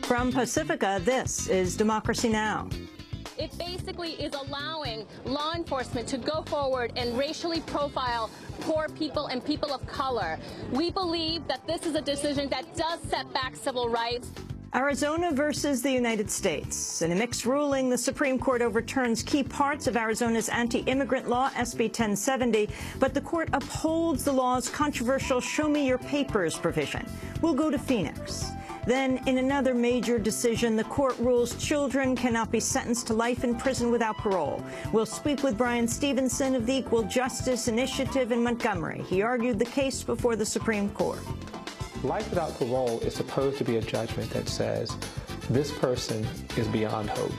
From Pacifica, this is Democracy Now! It basically is allowing law enforcement to go forward and racially profile poor people and people of color. We believe that this is a decision that does set back civil rights. Arizona versus the United States. In a mixed ruling, the Supreme Court overturns key parts of Arizona's anti-immigrant law, SB 1070, but the court upholds the law's controversial Show Me Your Papers provision. We'll go to Phoenix. Then, in another major decision, the court rules children cannot be sentenced to life in prison without parole. We'll speak with Brian Stevenson of the Equal Justice Initiative in Montgomery. He argued the case before the Supreme Court. Life without parole is supposed to be a judgment that says this person is beyond hope,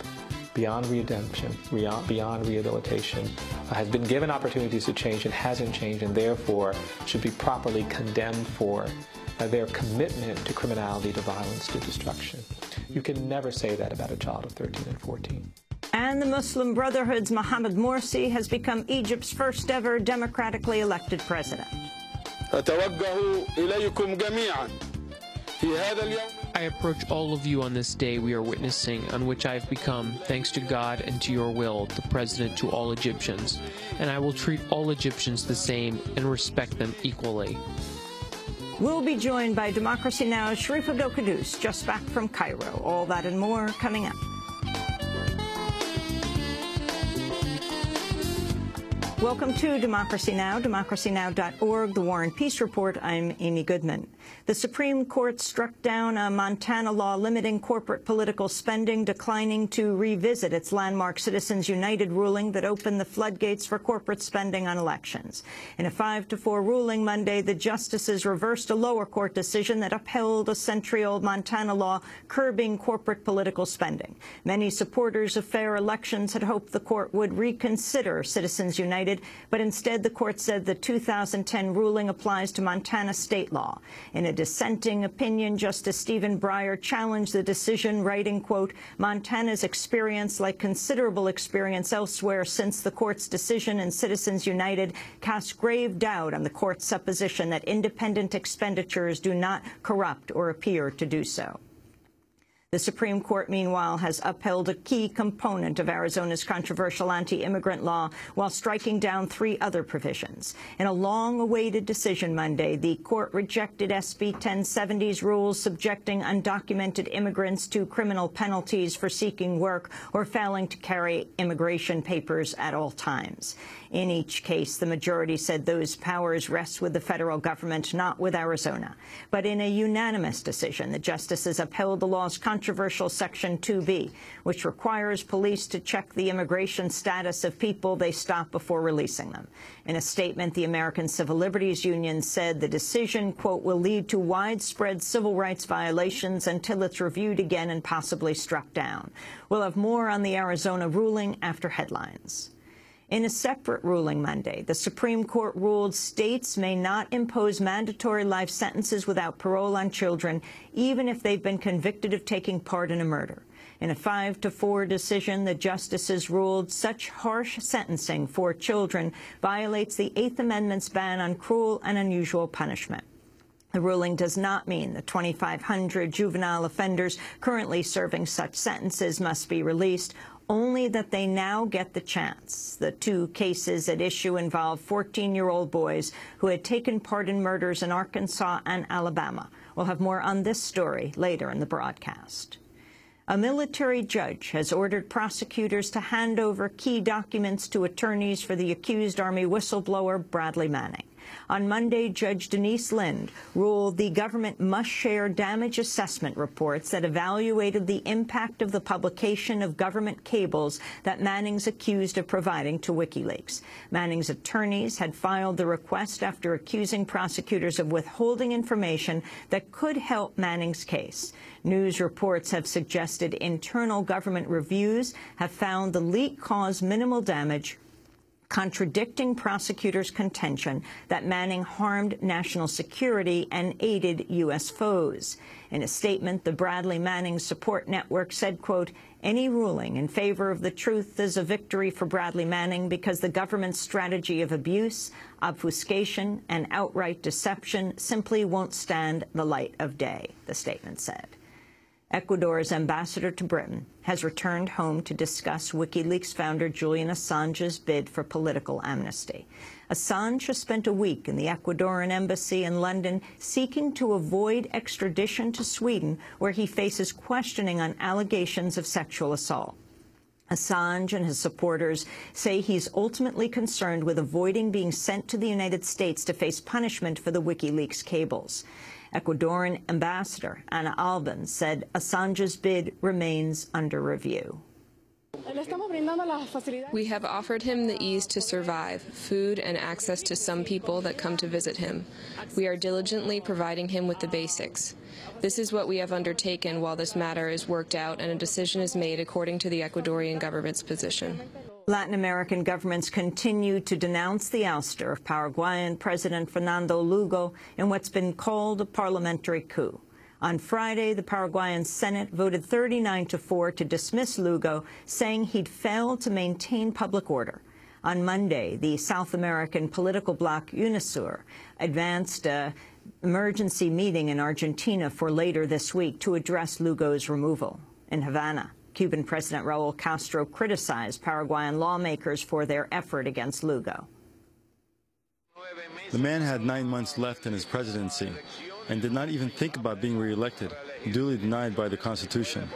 beyond redemption, beyond rehabilitation, has been given opportunities to change and hasn't changed, and therefore should be properly condemned for their commitment to criminality, to violence, to destruction. You can never say that about a child of 13 and 14. And the Muslim Brotherhood's Mohamed Morsi has become Egypt's first ever democratically elected president. I approach all of you on this day we are witnessing, on which I have become, thanks to God and to your will, the president to all Egyptians. And I will treat all Egyptians the same and respect them equally. We'll be joined by Democracy Now's Sharif Abdel-Quddus, just back from Cairo. All that and more coming up. Welcome to Democracy Now!, democracynow.org, The War and Peace Report. I'm Amy Goodman. The Supreme Court struck down a Montana law limiting corporate political spending, declining to revisit its landmark Citizens United ruling that opened the floodgates for corporate spending on elections. In a 5-4 ruling Monday, the justices reversed a lower court decision that upheld a century-old Montana law curbing corporate political spending. Many supporters of fair elections had hoped the court would reconsider Citizens United, but instead the court said the 2010 ruling applies to Montana state law. In a dissenting opinion, Justice Stephen Breyer challenged the decision, writing, quote, Montana's experience, like considerable experience elsewhere since the court's decision in Citizens United, casts grave doubt on the court's supposition that independent expenditures do not corrupt or appear to do so. The Supreme Court, meanwhile, has upheld a key component of Arizona's controversial anti-immigrant law while striking down 3 other provisions. In a long-awaited decision Monday, the court rejected SB 1070's rules subjecting undocumented immigrants to criminal penalties for seeking work or failing to carry immigration papers at all times. In each case, the majority said those powers rest with the federal government, not with Arizona. But in a unanimous decision, the justices upheld the law's controversial Section 2B, which requires police to check the immigration status of people they stop before releasing them. In a statement, the American Civil Liberties Union said the decision, quote, will lead to widespread civil rights violations until it's reviewed again and possibly struck down. We'll have more on the Arizona ruling after headlines. In a separate ruling Monday, the Supreme Court ruled states may not impose mandatory life sentences without parole on children, even if they've been convicted of taking part in a murder. In a 5-4 decision, the justices ruled such harsh sentencing for children violates the 8th Amendment's ban on cruel and unusual punishment. The ruling does not mean the 2,500 juvenile offenders currently serving such sentences must be released, only that they now get the chance. The 2 cases at issue involve 14-year-old boys who had taken part in murders in Arkansas and Alabama. We'll have more on this story later in the broadcast. A military judge has ordered prosecutors to hand over key documents to attorneys for the accused Army whistleblower Bradley Manning. On Monday, Judge Denise Lind ruled the government must share damage assessment reports that evaluated the impact of the publication of government cables that Manning's accused of providing to WikiLeaks. Manning's attorneys had filed the request after accusing prosecutors of withholding information that could help Manning's case. News reports have suggested internal government reviews have found the leak caused minimal damage, contradicting prosecutors' contention that Manning harmed national security and aided U.S. foes. In a statement, the Bradley Manning Support Network said, quote, any ruling in favor of the truth is a victory for Bradley Manning because the government's strategy of abuse, obfuscation, and outright deception simply won't stand the light of day, the statement said. Ecuador's ambassador to Britain has returned home to discuss WikiLeaks founder Julian Assange's bid for political amnesty. Assange has spent a week in the Ecuadorian embassy in London seeking to avoid extradition to Sweden, where he faces questioning on allegations of sexual assault. Assange and his supporters say he's ultimately concerned with avoiding being sent to the United States to face punishment for the WikiLeaks cables. Ecuadorian Ambassador Ana Alban said Assange's bid remains under review. We have offered him the ease to survive, food and access to some people that come to visit him. We are diligently providing him with the basics. This is what we have undertaken while this matter is worked out and a decision is made according to the Ecuadorian government's position. Latin American governments continue to denounce the ouster of Paraguayan President Fernando Lugo in what's been called a parliamentary coup. On Friday, the Paraguayan Senate voted 39-4 to dismiss Lugo, saying he'd failed to maintain public order. On Monday, the South American political bloc UNASUR advanced an emergency meeting in Argentina for later this week to address Lugo's removal. In Havana, Cuban President Raul Castro criticized Paraguayan lawmakers for their effort against Lugo. The man had 9 months left in his presidency and did not even think about being re-elected, duly denied by the Constitution.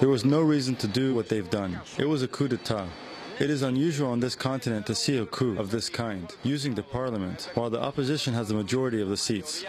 There was no reason to do what they've done. It was a coup d'etat. It is unusual on this continent to see a coup of this kind, using the parliament, while the opposition has the majority of the seats.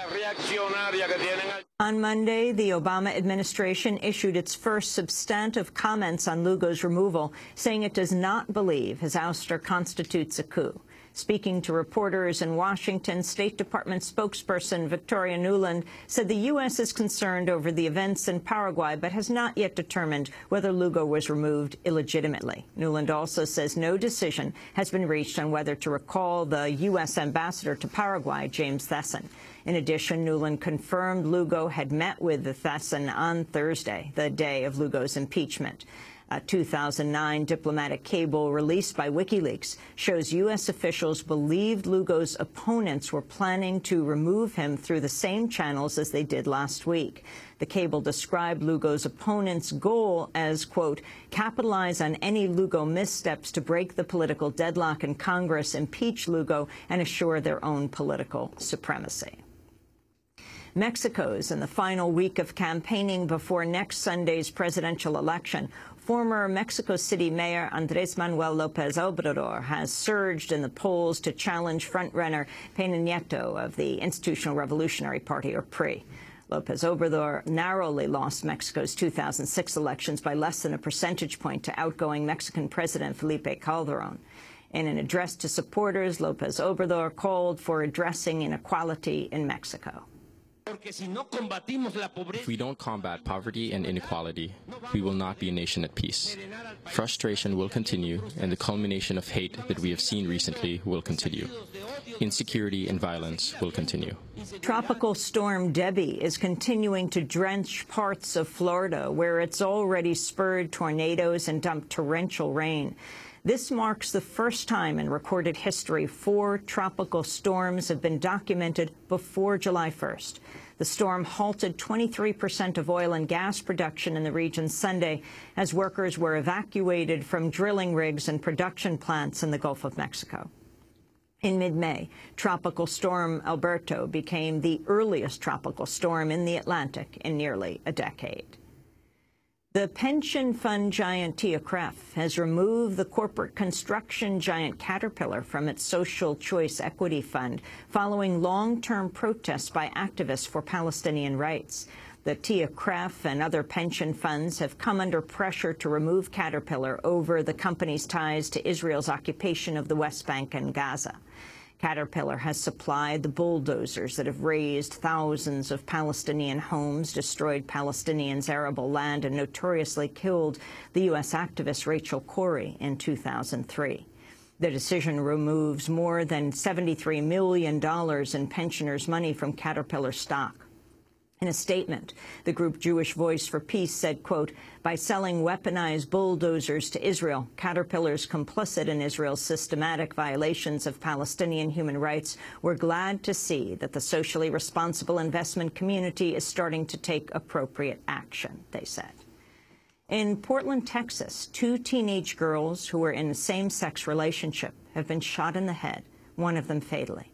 On Monday, the Obama administration issued its first substantive comments on Lugo's removal, saying it does not believe his ouster constitutes a coup. Speaking to reporters in Washington, State Department spokesperson Victoria Nuland said the U.S. is concerned over the events in Paraguay, but has not yet determined whether Lugo was removed illegitimately. Nuland also says no decision has been reached on whether to recall the U.S. ambassador to Paraguay, James Thesson. In addition, Nuland confirmed Lugo had met with the Thesson on Thursday, the day of Lugo's impeachment. A 2009 diplomatic cable released by WikiLeaks shows U.S. officials believed Lugo's opponents were planning to remove him through the same channels as they did last week. The cable described Lugo's opponents' goal as, quote, capitalize on any Lugo missteps to break the political deadlock in Congress, impeach Lugo, and assure their own political supremacy. Mexico's in the final week of campaigning before next Sunday's presidential election. Former Mexico City Mayor Andrés Manuel López Obrador has surged in the polls to challenge frontrunner Peña Nieto of the Institutional Revolutionary Party, or PRI. López Obrador narrowly lost Mexico's 2006 elections by less than a percentage point to outgoing Mexican President Felipe Calderón. In an address to supporters, López Obrador called for addressing inequality in Mexico. If we don't combat poverty and inequality, we will not be a nation at peace. Frustration will continue, and the culmination of hate that we have seen recently will continue. Insecurity and violence will continue. Tropical storm Debby is continuing to drench parts of Florida, where it's already spurred tornadoes and dumped torrential rain. This marks the first time in recorded history 4 tropical storms have been documented before July 1st. The storm halted 23% of oil and gas production in the region Sunday as workers were evacuated from drilling rigs and production plants in the Gulf of Mexico. In mid-May, Tropical Storm Alberto became the earliest tropical storm in the Atlantic in nearly a decade. The pension fund giant TIAA has removed the corporate construction giant Caterpillar from its social choice equity fund following long-term protests by activists for Palestinian rights. The TIAA and other pension funds have come under pressure to remove Caterpillar over the company's ties to Israel's occupation of the West Bank and Gaza. Caterpillar has supplied the bulldozers that have razed thousands of Palestinian homes, destroyed Palestinians' arable land, and notoriously killed the U.S. activist Rachel Corrie in 2003. The decision removes more than $73 million in pensioners' money from Caterpillar stock. In a statement, the group Jewish Voice for Peace said, quote, by selling weaponized bulldozers to Israel, Caterpillar's complicit in Israel's systematic violations of Palestinian human rights, we're glad to see that the socially responsible investment community is starting to take appropriate action, they said. In Portland, Texas, 2 teenage girls who were in a same-sex relationship have been shot in the head, one of them fatally.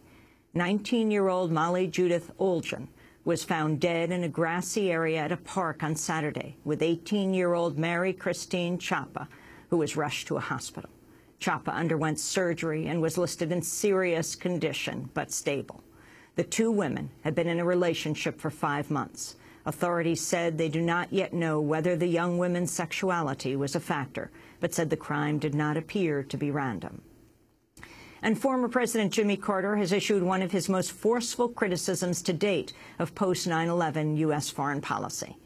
19-year-old Molly Judith Olgen was found dead in a grassy area at a park on Saturday with 18-year-old Mary Christine Chapa, who was rushed to a hospital. Chapa underwent surgery and was listed in serious condition, but stable. The 2 women had been in a relationship for 5 months. Authorities said they do not yet know whether the young women's sexuality was a factor, but said the crime did not appear to be random. And former President Jimmy Carter has issued one of his most forceful criticisms to date of post-9/11 U.S. foreign policy.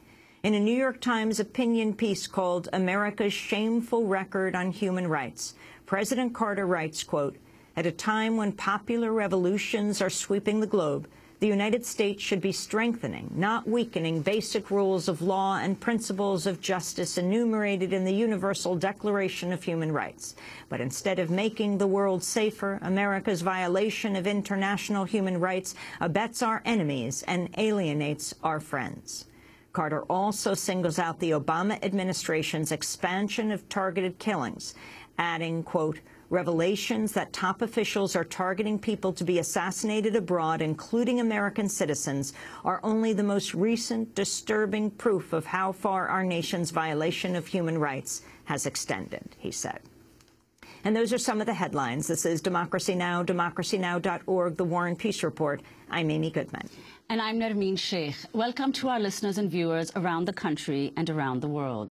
In a New York Times opinion piece called America's Shameful Record on Human Rights, President Carter writes, quote, at a time when popular revolutions are sweeping the globe, the United States should be strengthening, not weakening, basic rules of law and principles of justice enumerated in the Universal Declaration of Human Rights. But instead of making the world safer, America's violation of international human rights abets our enemies and alienates our friends. Carter also singles out the Obama administration's expansion of targeted killings, adding, quote, revelations that top officials are targeting people to be assassinated abroad, including American citizens, are only the most recent disturbing proof of how far our nation's violation of human rights has extended, he said. And those are some of the headlines. This is Democracy Now!, democracynow.org, The War and Peace Report. I'm Amy Goodman. And I'm Nermeen Sheikh. Welcome to our listeners and viewers around the country and around the world.